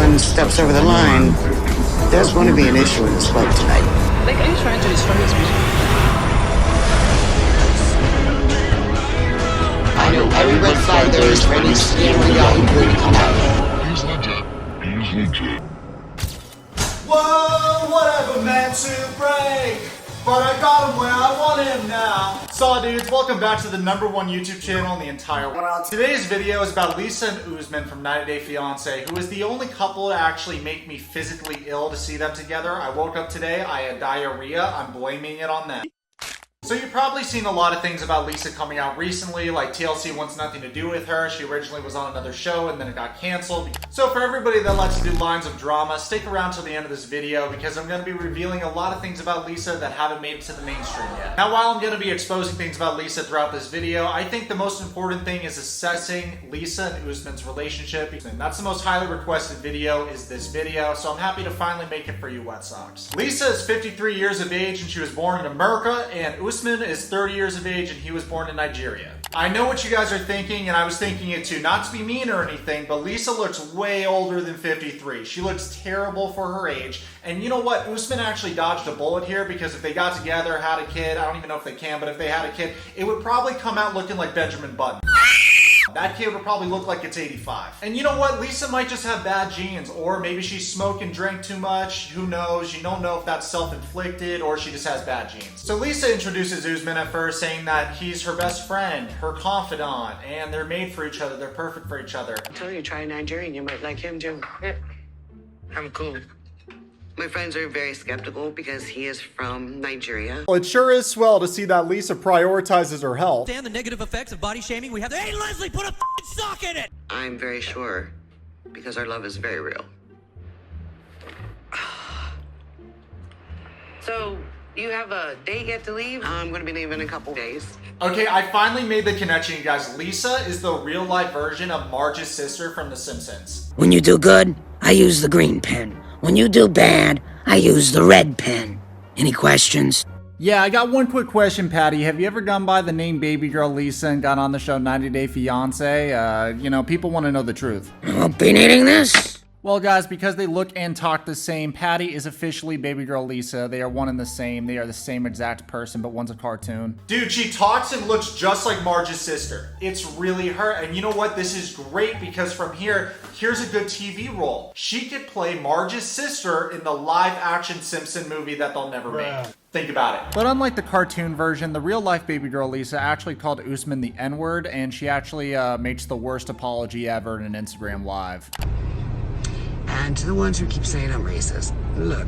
Usman steps over the line, there's going to be an issue in this club tonight. Like, are you trying to destroy his vision? I know every red flag there is ready to stand when y'all agree to come out. He's legit. He's legit. Whoa, whatever meant to break, but I got him where I want him now. Saw dudes, welcome back to the #1 YouTube channel in the entire world. Today's video is about Lisa and Usman from 90 Day Fiancé, who is the only couple to actually make me physically ill to see them together. I woke up today, I had diarrhea, I'm blaming it on them. So you've probably seen a lot of things about Lisa coming out recently, like TLC wants nothing to do with her. She originally was on another show and then it got canceled. So for everybody that likes to do lines of drama, stick around till the end of this video because I'm going to be revealing a lot of things about Lisa that haven't made it to the mainstream yet. Now while I'm going to be exposing things about Lisa throughout this video, I think the most important thing is assessing Lisa and Usman's relationship. And that's the most highly requested video is this video, so I'm happy to finally make it for you Wetsocks. Lisa is 53 years of age and she was born in America, and Usman is 30 years of age and he was born in Nigeria. I know what you guys are thinking, and I was thinking it too. Not to be mean or anything, but Lisa looks way older than 53. She looks terrible for her age. And you know what? Usman actually dodged a bullet here because if they got together, had a kid, I don't even know if they can, but if they had a kid, it would probably come out looking like Benjamin Button. That kid would probably look like it's 85. And you know what? Lisa might just have bad genes, or maybe she smoked and drank too much. Who knows? You don't know if that's self-inflicted or she just has bad genes. So Lisa introduces Usman at first saying that he's her best friend, her confidant, and they're made for each other. They're perfect for each other. I told you, try a Nigerian, you might like him too. I'm cool. My friends are very skeptical because he is from Nigeria. Well, it sure is swell to see that Lisa prioritizes her health. Understand the negative effects of body shaming we have. Hey, Leslie, put a f***ing sock in it! I'm very sure because our love is very real. So, you have a date yet to leave? I'm going to be leaving in a couple days. Okay, I finally made the connection, you guys. Lisa is the real-life version of Marge's sister from The Simpsons. When you do good, I use the green pen. When you do bad, I use the red pen. Any questions? Yeah, I got one quick question, Patty. Have you ever gone by the name Baby Girl Lisa and got on the show 90 Day Fiancé? You know, people want to know the truth. I won't be needing this. Well, guys, because they look and talk the same, Patty is officially Baby Girl Lisa. They are one and the same. They are the same exact person, but one's a cartoon. Dude, she talks and looks just like Marge's sister. It's really her. And you know what? This is great because from here, here's a good TV role. She could play Marge's sister in the live-action Simpson movie that they'll never make. Think about it. But unlike the cartoon version, the real-life Baby Girl Lisa actually called Usman the N-word, and she actually makes the worst apology ever in an Instagram Live. And to the ones who keep saying I'm racist, look,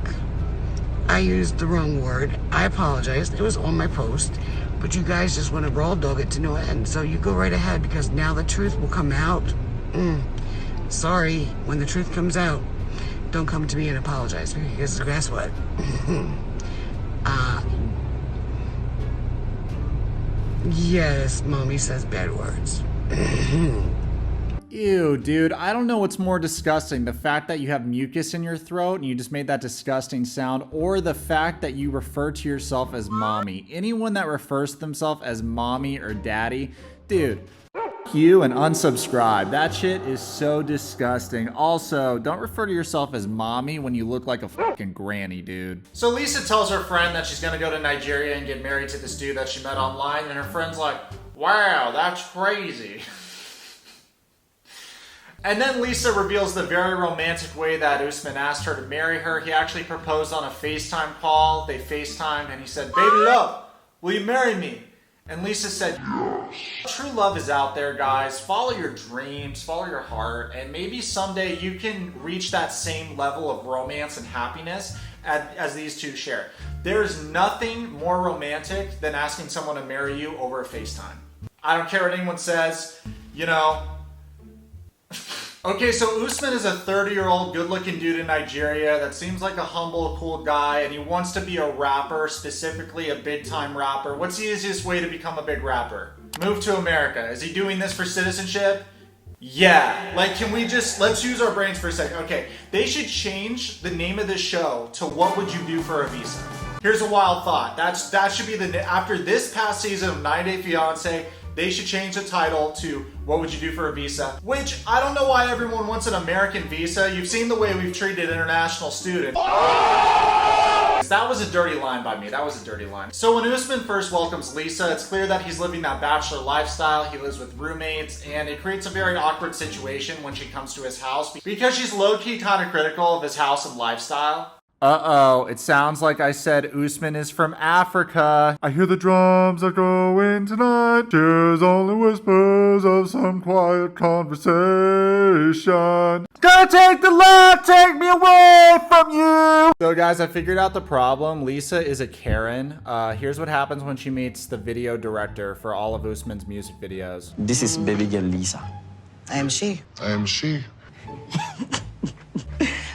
I used the wrong word. I apologize. It was on my post. But you guys just want to raw dog it to no end. So you go right ahead because now the truth will come out. Sorry, when the truth comes out, don't come to me and apologize because guess what? Yes, mommy says bad words. Ew, dude, I don't know what's more disgusting, the fact that you have mucus in your throat and you just made that disgusting sound, or the fact that you refer to yourself as mommy. Anyone that refers to themselves as mommy or daddy, dude, f you and unsubscribe. That shit is so disgusting. Also, don't refer to yourself as mommy when you look like a fucking granny, dude. So Lisa tells her friend that she's gonna go to Nigeria and get married to this dude that she met online, and her friend's like, wow, that's crazy. And then Lisa reveals the very romantic way that Usman asked her to marry her. He actually proposed on a FaceTime call. They FaceTimed and he said, baby love, will you marry me? And Lisa said, yes. True love is out there, guys. Follow your dreams, follow your heart, and maybe someday you can reach that same level of romance and happiness as these two share. There's nothing more romantic than asking someone to marry you over a FaceTime. I don't care what anyone says, you know. Okay, so Usman is a 30-year-old good-looking dude in Nigeria that seems like a humble, cool guy, and he wants to be a rapper, specifically a big-time rapper. What's the easiest way to become a big rapper? Move to America. Is he doing this for citizenship? Yeah. Like, can we just, let's use our brains for a second. Okay, they should change the name of this show to What Would You Do for a Visa? Here's a wild thought. That should be after this past season of 90 Day Fiancé, they should change the title to What Would You Do for a Visa? Which, I don't know why everyone wants an American visa. You've seen the way we've treated international students. That was a dirty line by me. That was a dirty line. So when Usman first welcomes Lisa, it's clear that he's living that bachelor lifestyle. He lives with roommates, and it creates a very awkward situation when she comes to his house because she's low-key kind of critical of his house and lifestyle. Uh-oh, it sounds like I said Usman is from Africa. I hear the drums are going tonight. Tears only whispers of some quiet conversation. Gonna take the love, take me away from you. So guys, I figured out the problem. Lisa is a Karen. Here's what happens when she meets the video director for all of Usman's music videos. This is baby girl Lisa. I am she. I am she.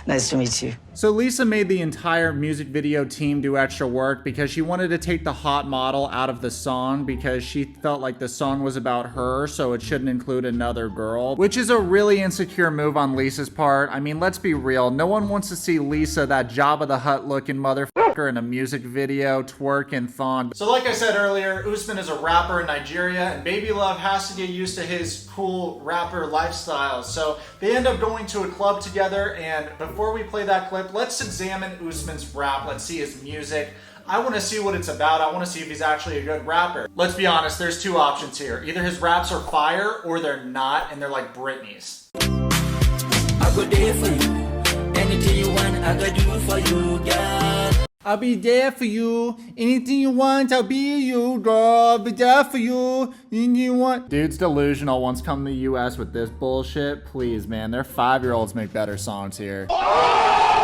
Nice to meet you. So Lisa made the entire music video team do extra work because she wanted to take the hot model out of the song because she felt like the song was about her, so it shouldn't include another girl, which is a really insecure move on Lisa's part. I mean, let's be real. No one wants to see Lisa, that Jabba the Hutt looking motherfucker, in a music video, twerk and thong. So like I said earlier, Usman is a rapper in Nigeria, and Baby Love has to get used to his cool rapper lifestyle. So they end up going to a club together, and before we play that clip, let's examine Usman's rap. Let's see his music. I want to see what it's about. I want to see if he's actually a good rapper. Let's be honest, there's two options here. Either his raps are fire or they're not, and they're like Britney's. I go there for you. Anything you want, I go do for you, girl. I'll be there for you. Anything you want, I'll be you, girl. I'll be there for you. Anything you want. Dude's delusional. Once come to the US with this bullshit. Please, man. Their 5-year-olds make better songs here.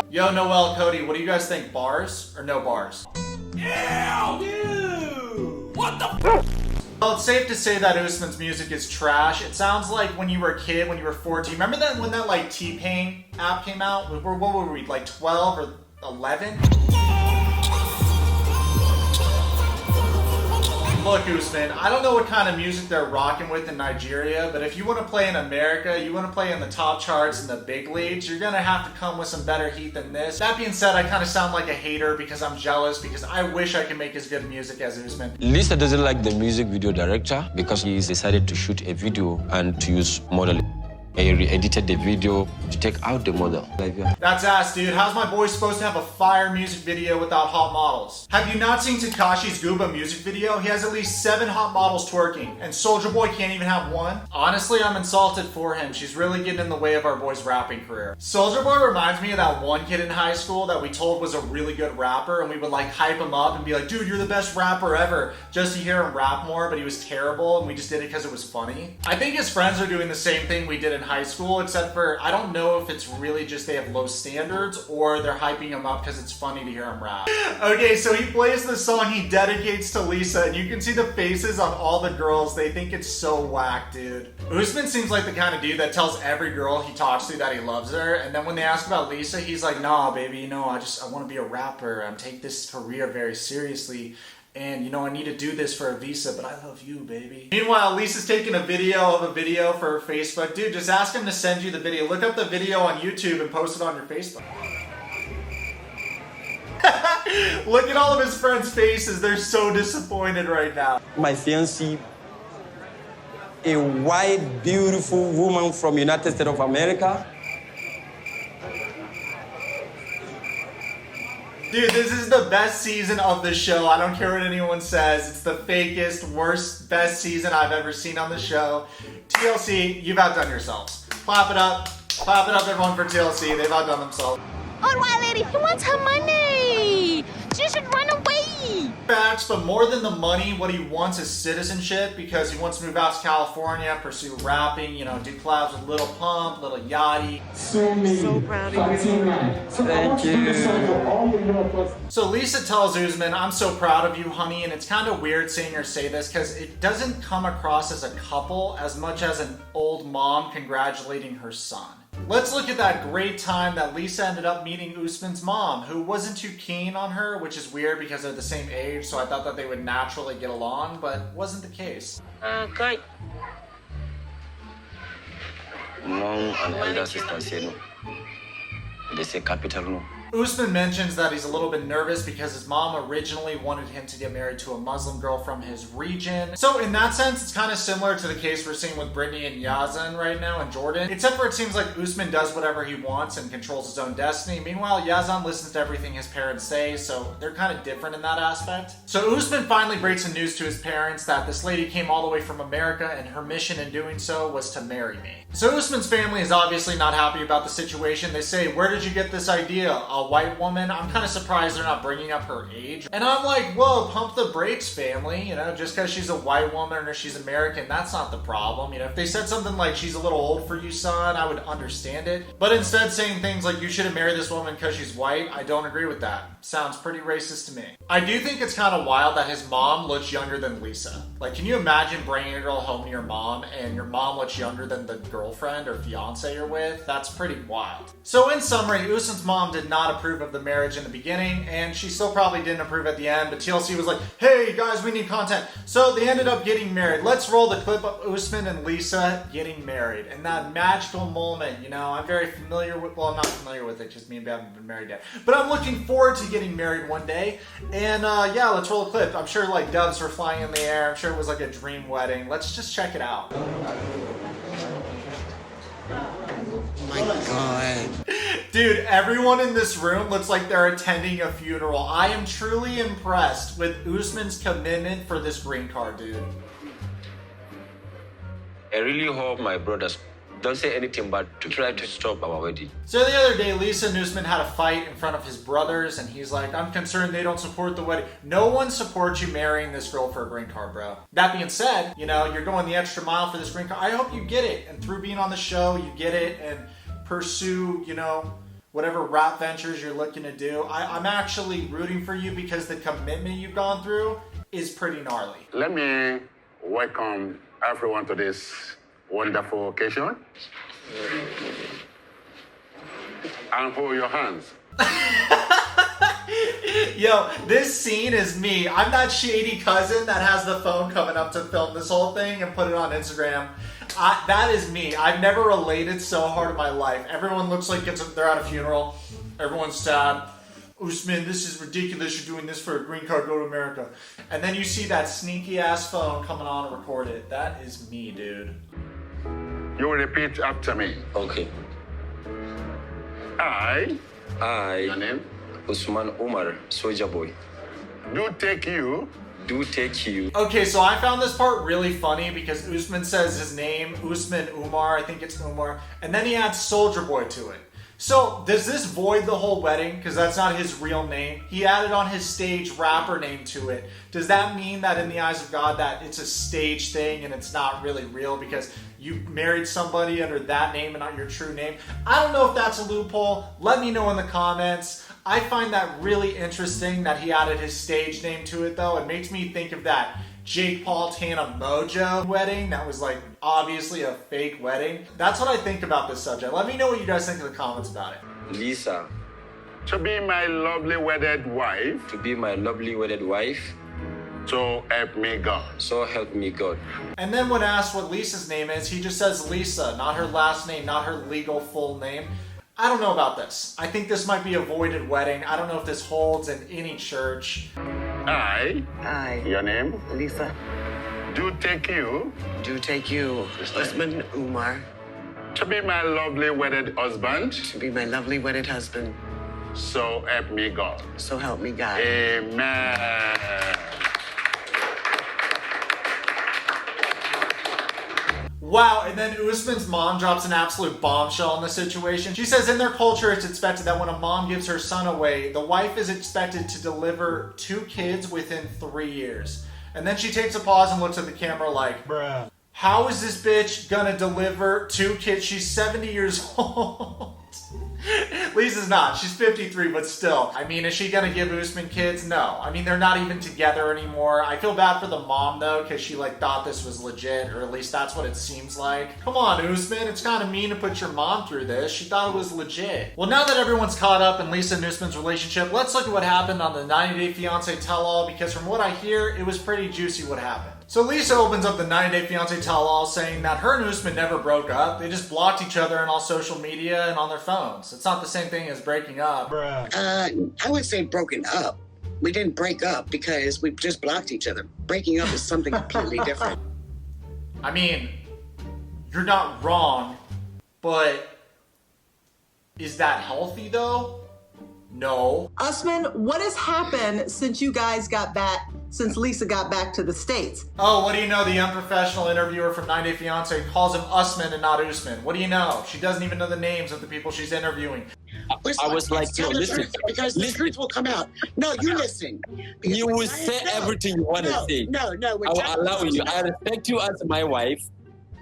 Yo, Noel, Cody, what do you guys think? Bars or no bars? Yeah, dude. What the f? Well, it's safe to say that Usman's music is trash. It sounds like when you were a kid, when you were 14. Remember that when that like T-Pain app came out? What were we, like 12 or 11? Look, Usman, I don't know what kind of music they're rocking with in Nigeria, but if you want to play in America, you want to play in the top charts and the big leagues, you're going to have to come with some better heat than this. That being said, I kind of sound like a hater because I'm jealous, because I wish I could make as good music as Usman. Lisa doesn't like the music video director because he decided to shoot a video and to use modeling. He re-edited the video to take out the model. That's ass, dude. How's my boy supposed to have a fire music video without hot models? Have you not seen Tekashi's Gooba music video? He has at least 7 hot models twerking, and Soulja Boy can't even have one? Honestly, I'm insulted for him. She's really getting in the way of our boy's rapping career. Soulja Boy reminds me of that one kid in high school that we told was a really good rapper, and we would like hype him up and be like, dude, you're the best rapper ever, just to hear him rap more, but he was terrible, and we just did it because it was funny. I think his friends are doing the same thing we did in high school, except for I don't know if it's really just they have low standards or they're hyping him up because it's funny to hear him rap. Okay, so he plays the song he dedicates to Lisa, and you can see the faces on all the girls. They think it's so whack, dude. Usman seems like the kind of dude that tells every girl he talks to that he loves her, and then when they ask about Lisa, he's like, nah, baby, you know, I want to be a rapper. I take this career very seriously. And, you know, I need to do this for a visa, but I love you, baby. Meanwhile, Lisa's taking a video of a video for her Facebook. Dude, just ask him to send you the video. Look up the video on YouTube and post it on your Facebook. Look at all of his friends' faces. They're so disappointed right now. My fiancé, a white, beautiful woman from United States of America. Dude, this is the best season of the show. I don't care what anyone says. It's the fakest, worst, best season I've ever seen on the show. TLC, you've outdone yourselves. Clap it up. Clap it up, everyone, for TLC. They've outdone themselves. All right, lady, he wants her money. She should run away. Facts, but more than the money, what he wants is citizenship, because he wants to move out to California, pursue rapping, you know, do collabs with Lil Pump, Lil Yachty. So proud of you. Thank you. So Lisa tells Usman, I'm so proud of you, honey, and it's kind of weird seeing her say this because it doesn't come across as a couple as much as an old mom congratulating her son. Let's look at that great time that Lisa ended up meeting Usman's mom, who wasn't too keen on her, which is weird because they're the same age, so I thought that they would naturally get along, but wasn't the case. Great. Mom and elder sister say no. They say capital no. Usman mentions that he's a little bit nervous because his mom originally wanted him to get married to a Muslim girl from his region. So in that sense, it's kind of similar to the case we're seeing with Brittany and Yazan right now in Jordan, except for it seems like Usman does whatever he wants and controls his own destiny. Meanwhile, Yazan listens to everything his parents say, so they're kind of different in that aspect. So Usman finally breaks the news to his parents that this lady came all the way from America and her mission in doing so was to marry me. So Usman's family is obviously not happy about the situation. They say, where did you get this idea? A white woman? I'm kind of surprised they're not bringing up her age. And I'm like, whoa, pump the brakes, family. You know, just because she's a white woman or she's American, that's not the problem. You know, if they said something like, she's a little old for you, son, I would understand it. But instead saying things like, you shouldn't marry this woman because she's white, I don't agree with that. Sounds pretty racist to me. I do think it's kind of wild that his mom looks younger than Lisa. Like, can you imagine bringing a girl home to your mom and your mom looks younger than the girlfriend or fiance you're with? That's pretty wild. So in summary, Usman's mom did not approve of the marriage in the beginning, and she still probably didn't approve at the end, but TLC was like, hey guys, we need content. So they ended up getting married. Let's roll the clip of Usman and Lisa getting married. And that magical moment, you know, I'm very familiar with, well, I'm not familiar with it because me and Bev haven't been married yet, but I'm looking forward to getting married one day. And yeah, let's roll a clip. I'm sure like doves were flying in the air. I'm sure it was like a dream wedding. Let's just check it out. Oh my God. Dude, everyone in this room looks like they're attending a funeral. I am truly impressed with Usman's commitment for this green card, dude. I really hope my brothers don't say anything but to try to stop our wedding. So the other day, Lisa and Usman had a fight in front of his brothers, and he's like, I'm concerned they don't support the wedding. No one supports you marrying this girl for a green card, bro. That being said, you know, you're going the extra mile for this green card. I hope you get it, and through being on the show, you get it, and pursue, you know, whatever rap ventures you're looking to do. I'm actually rooting for you because the commitment you've gone through is pretty gnarly. Let me welcome everyone to this wonderful occasion. And hold your hands. Yo, this scene is me. I'm that shady cousin that has the phone coming up to film this whole thing and put it on Instagram. That is me. I've never related so hard in my life. Everyone looks like they're at a funeral. Everyone's sad. Usman, this is ridiculous. You're doing this for a green card, go to America. And then you see that sneaky ass phone coming on and record it. That is me, dude. You will repeat after me. Okay. Your name? Usman Umar, soldier boy. Do take you. Okay, so I found this part really funny because Usman says his name, Usman Umar, I think it's Umar, and then he adds soldier boy to it. So does this void the whole wedding? Because that's not his real name. He added on his stage rapper name to it. Does that mean that in the eyes of God that it's a stage thing and it's not really real because you married somebody under that name and not your true name? I don't know if that's a loophole. Let me know in the comments. I find that really interesting that he added his stage name to it though. It makes me think of that Jake Paul Tana Mojo wedding that was like obviously a fake wedding. That's what I think about this subject. Let me know what you guys think in the comments about it. Lisa, To be my lovely wedded wife. to be my lovely wedded wife. So help me God. So help me God. And then when asked what Lisa's name is, he just says Lisa, not her last name, not her legal full name. I don't know about this. I think this might be a voided wedding. I don't know if this holds in any church. I, your name, Lisa, do take you do take you, Usman Umar, to be my lovely wedded husband. to be my lovely wedded husband. So help me God. So help me God. Amen. Wow, and then Usman's mom drops an absolute bombshell in the situation. She says in their culture, it's expected that when a mom gives her son away, the wife is expected to deliver 2 kids within 3 years. And then she takes a pause and looks at the camera like, bruh, how is this bitch gonna deliver 2 kids? She's 70 years old. Lisa's not. She's 53, but still. I mean, is she gonna give Usman kids? No. I mean, they're not even together anymore. I feel bad for the mom, though, because she, like, thought this was legit, or at least that's what it seems like. Come on, Usman. It's kind of mean to put your mom through this. She thought it was legit. Well, now that everyone's caught up in Lisa and Usman's relationship, let's look at what happened on the 90 Day Fiancé Tell All, because from what I hear, it was pretty juicy what happened. So Lisa opens up the 90-day Fiancé Tell All saying that her and Usman never broke up. They just blocked each other on all social media and on their phones. It's not the same thing as breaking up. I would say broken up. We didn't break up because we just blocked each other. Breaking up is something completely different. I mean, you're not wrong, but is that healthy though? No. Usman, what has happened since you guys got back, since Lisa got back to the States? Oh, what do you know? The unprofessional interviewer from 90 Day Fiancé calls him Usman and not Usman. What do you know? She doesn't even know the names of the people she's interviewing. I was like, yo, listen. Because the truth will come out. No, you listen. You will say everything you want to say. No. I will allow you. I respect you as my wife,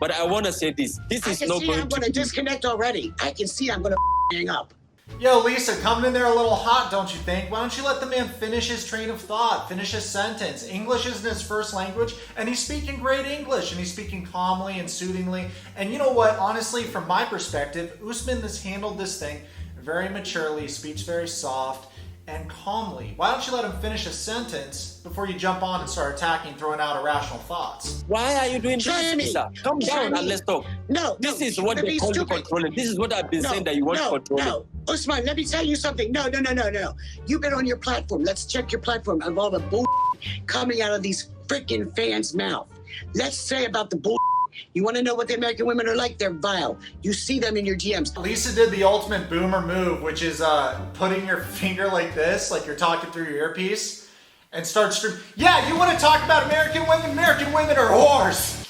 but I want to say this. This is not going I'm going to disconnect already. I can see I'm going to hang up. Yo, Lisa, coming in there a little hot, don't you think? Why don't you let the man finish his train of thought, finish his sentence? English isn't his first language, and he's speaking great English, and he's speaking calmly and soothingly. And you know what? Honestly, from my perspective, Usman has handled this thing very maturely, speaks very soft and calmly. Why don't you let him finish a sentence before you jump on and start attacking, throwing out irrational thoughts? Why are you doing this, Lisa? Come down and let's talk. This is what they call you controlling. This is what I've been saying that you want to control. No, Usman, let me tell you something. No. You've been on your platform. Let's check your platform of all the bull coming out of these freaking fans' mouth. Let's say about the bull. You want to know what the American women are like? They're vile. You see them in your DMs. Lisa did the ultimate boomer move, which is putting your finger like this, like you're talking through your earpiece, and start streaming. Yeah, you want to talk about American women? American women are whores.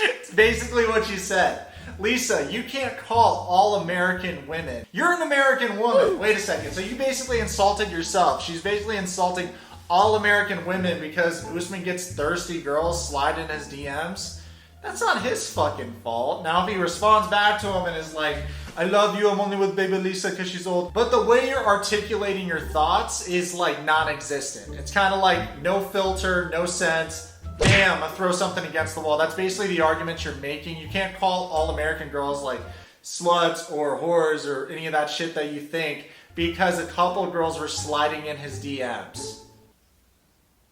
It's basically what she said. Lisa, you can't call all American women. You're an American woman. Wait a second. So you basically insulted yourself. She's basically insulting all American women because Usman gets thirsty girls slide in his DMs. That's not his fucking fault. Now, if he responds back to him and is like, I love you, I'm only with baby Lisa because she's old. But the way you're articulating your thoughts is like non-existent. It's kind of like no filter, no sense. Bam, I throw something against the wall. That's basically the argument you're making. You can't call all American girls like sluts or whores or any of that shit that you think because a couple girls were sliding in his DMs.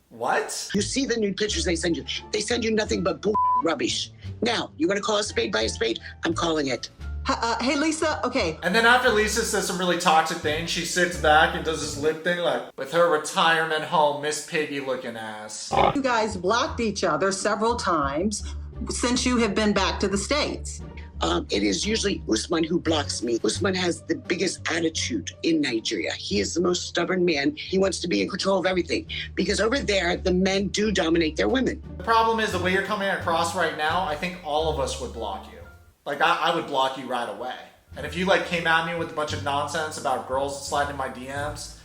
What? You see the nude pictures they send you. They send you nothing but bull rubbish. Now, you want to call a spade by a spade? I'm calling it. Hey, Lisa, okay. And then after Lisa says some really toxic things, she sits back and does this lip thing like, with her retirement home, Miss Piggy looking ass. You guys blocked each other several times since you have been back to the States. It is usually Usman who blocks me. Usman has the biggest attitude in Nigeria. He is the most stubborn man. He wants to be in control of everything. Because over there, the men do dominate their women. The problem is the way you're coming across right now, I think all of us would block you. Like, I would block you right away. And if you, like, came at me with a bunch of nonsense about girls sliding in my DMs,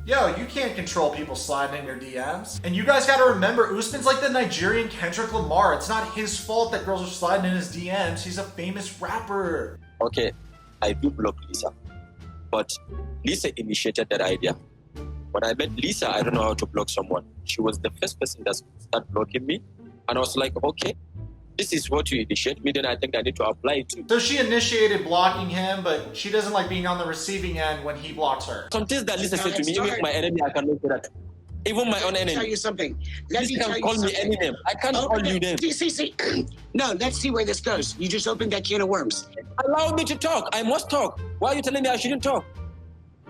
yo, you can't control people sliding in your DMs. And you guys gotta remember, Usman's like the Nigerian Kendrick Lamar. It's not his fault that girls are sliding in his DMs. He's a famous rapper. Okay, I do block Lisa. But Lisa initiated that idea. When I met Lisa, I don't know how to block someone. She was the first person that started blocking me. And I was like, okay, this is what you initiate me, then I think I need to apply it too. So she initiated blocking him, but she doesn't like being on the receiving end when he blocks her. Some things that Lisa said to me, even my enemy, I cannot say that. Even my own enemy. Let me tell you something. You can call me any name. I can't call you name. See. No, let's see where this goes. You just opened that can of worms. Allow me to talk. I must talk. Why are you telling me I shouldn't talk?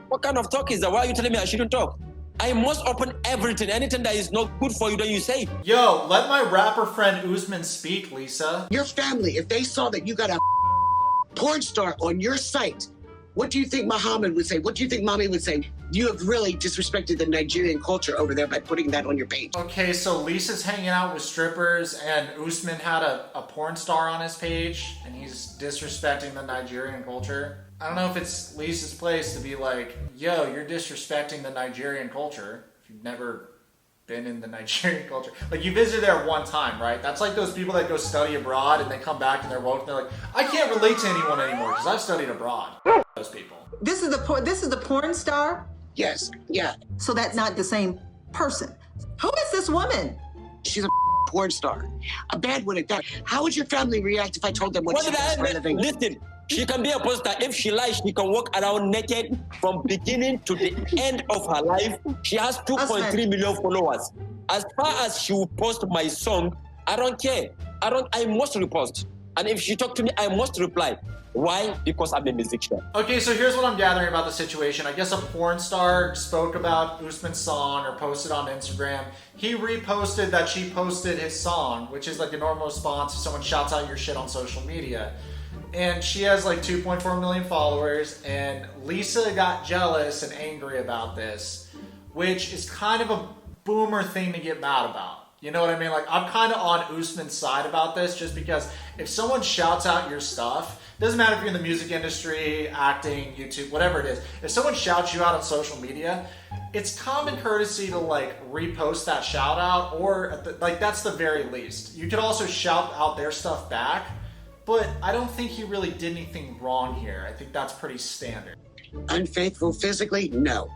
What kind of talk is that? Why are you telling me I shouldn't talk? I must open everything. Anything that is not good for you, then you say. Yo, let my rapper friend Usman speak, Lisa. Your family, if they saw that you got a porn star on your site, what do you think Muhammad would say? What do you think Mommy would say? You have really disrespected the Nigerian culture over there by putting that on your page. Okay, so Lisa's hanging out with strippers and Usman had a porn star on his page and he's disrespecting the Nigerian culture. I don't know if it's Lisa's place to be like, yo, you're disrespecting the Nigerian culture if you've never been in the Nigerian culture. Like, you visited there one time, right? That's like those people that go study abroad and they come back and they're woke and they're like, I can't relate to anyone anymore because I've studied abroad. Those people. This is the porn star? Yes, yeah. So that's not the same person. Who is this woman? She's a porn star. A bad one at that. How would your family react if I told them what she was for a living? Listen, She can be a poster. If she lies, she can walk around naked from beginning to the end of her life. She has 2.3 million followers. As far as she will post my song, I don't care. I must repost. And if she talk to me, I must reply. Why? Because I'm a musician. Okay, so here's what I'm gathering about the situation. I guess a porn star spoke about Usman's song or posted on Instagram. He reposted that she posted his song, which is like a normal response if someone shouts out your shit on social media. And she has like 2.4 million followers, and Lisa got jealous and angry about this, which is kind of a boomer thing to get mad about. You know what I mean? Like, I'm kind of on Usman's side about this, just because if someone shouts out your stuff, doesn't matter if you're in the music industry, acting, YouTube, whatever it is, if someone shouts you out on social media, it's common courtesy to like repost that shout out, or like that's the very least. You could also shout out their stuff back, but I don't think he really did anything wrong here. I think that's pretty standard. Unfaithful physically? No.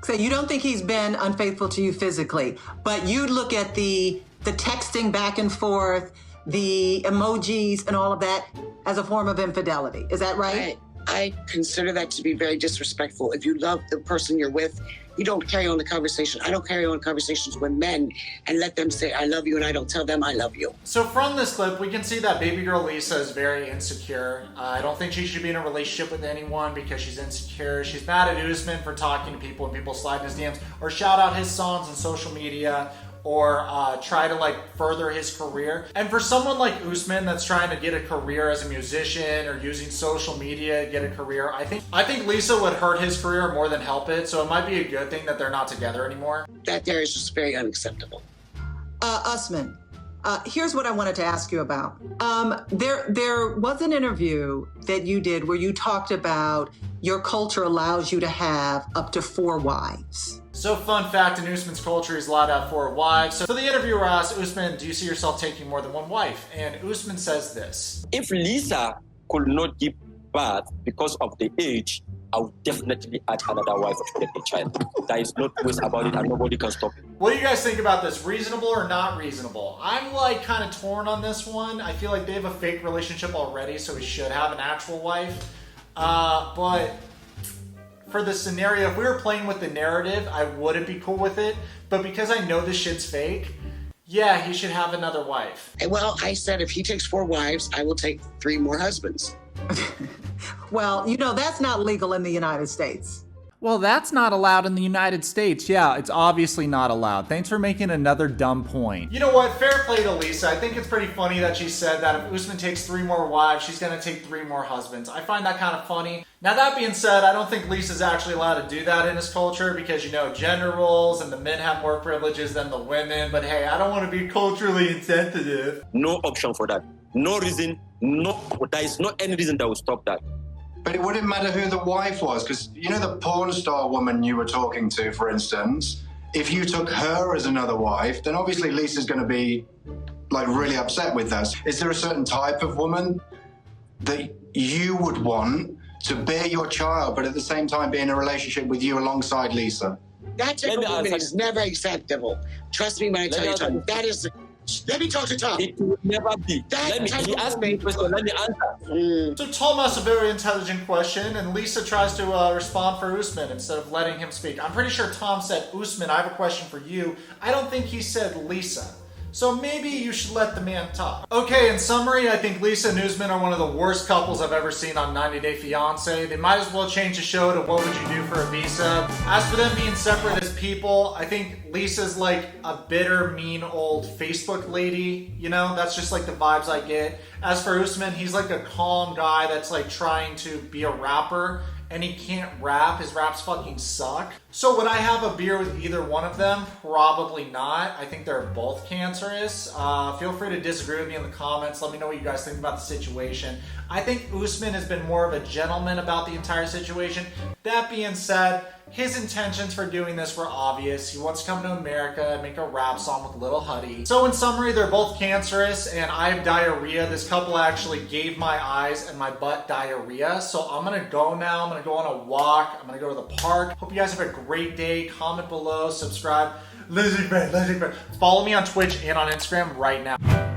So you don't think he's been unfaithful to you physically, but you look at the texting back and forth, the emojis and all of that as a form of infidelity. Is that right? I consider that to be very disrespectful. If you love the person you're with, you don't carry on the conversation. I don't carry on conversations with men and let them say, I love you, and I don't tell them I love you. So from this clip, we can see that baby girl Lisa is very insecure. I don't think she should be in a relationship with anyone because she's insecure. She's mad at Usman for talking to people and people slide in his DMs or shout out his songs on social media, or try to like further his career. And for someone like Usman that's trying to get a career as a musician or using social media to get a career, I think Lisa would hurt his career more than help it. So it might be a good thing that they're not together anymore. That there is just very unacceptable. Usman, here's what I wanted to ask you about. There was an interview that you did where you talked about your culture allows you to have up to 4 wives. So fun fact, in Usman's culture, he's allowed to have 4 wives. So the interviewer asked Usman, do you see yourself taking more than 1 wife? And Usman says this. If Lisa could not give birth because of the age, I would definitely add another wife to the child. There is no twist about it, and nobody can stop it. What do you guys think about this? Reasonable or not reasonable? I'm like kind of torn on this one. I feel like they have a fake relationship already, so he should have an actual wife. But for the scenario, if we were playing with the narrative, I wouldn't be cool with it. But because I know this shit's fake, yeah, he should have another wife. Well, I said if he takes 4 wives, I will take 3 more husbands. Well, you know, that's not legal in the United States. Well, that's not allowed in the United States. Yeah, it's obviously not allowed. Thanks for making another dumb point. You know what? Fair play to Lisa. I think it's pretty funny that she said that if Usman takes 3 more wives, she's going to take 3 more husbands. I find that kind of funny. Now, that being said, I don't think Lisa's actually allowed to do that in his culture because, you know, gender roles and the men have more privileges than the women. But hey, I don't want to be culturally insensitive. No option for that. No reason. No, there is not any reason that will stop that. But it wouldn't matter who the wife was, because you know the porn star woman you were talking to, for instance, if you took her as another wife, then obviously Lisa's going to be like really upset with that. Is there a certain type of woman that you would want to bear your child, but at the same time be in a relationship with you alongside Lisa? That type of woman is never acceptable. Trust me when I tell you, Tom, that is... Let me talk to Tom. It will never be. He asked me a question, let me answer. So Tom asks a very intelligent question, and Lisa tries to respond for Usman instead of letting him speak. I'm pretty sure Tom said, Usman, I have a question for you. I don't think he said Lisa. So maybe you should let the man talk. Okay, in summary, I think Lisa and Usman are one of the worst couples I've ever seen on 90 Day Fiancé. They might as well change the show to What Would You Do for a Visa? As for them being separate as people, I think Lisa's like a bitter, mean old Facebook lady. You know, that's just like the vibes I get. As for Usman, he's like a calm guy that's like trying to be a rapper. And he can't rap. His raps fucking suck. So would I have a beer with either one of them? Probably not. I think they're both cancerous. Feel free to disagree with me in the comments. Let me know what you guys think about the situation. I think Usman has been more of a gentleman about the entire situation. That being said, his intentions for doing this were obvious. He wants to come to America and make a rap song with Lil Huddy. So in summary, they're both cancerous and I have diarrhea. This couple actually gave my eyes and my butt diarrhea. So I'm gonna go now. I'm gonna go on a walk. I'm gonna go to the park. Hope you guys have a great day. Comment below, subscribe. Lizzie Bear. Follow me on Twitch and on Instagram right now.